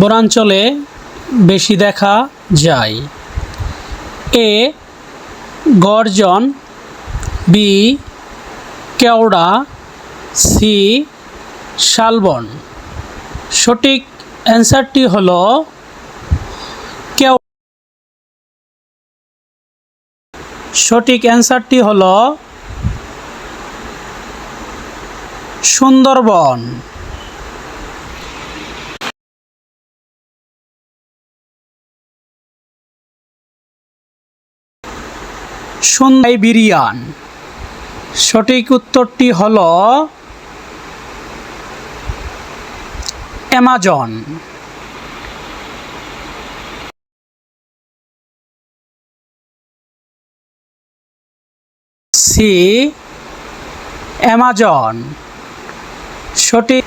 বনাঞ্চলে বেশি দেখা যায়? এ গর্জন, বি কেওড়া, সি শালবন। সঠিক অ্যান্সারটি হলো সঠিক অ্যান্সারটি হলো সুন্দরবন। সাইবেরিয়ান। সঠিক উত্তরটি হলো অ্যামাজন। C Amazon. সঠিক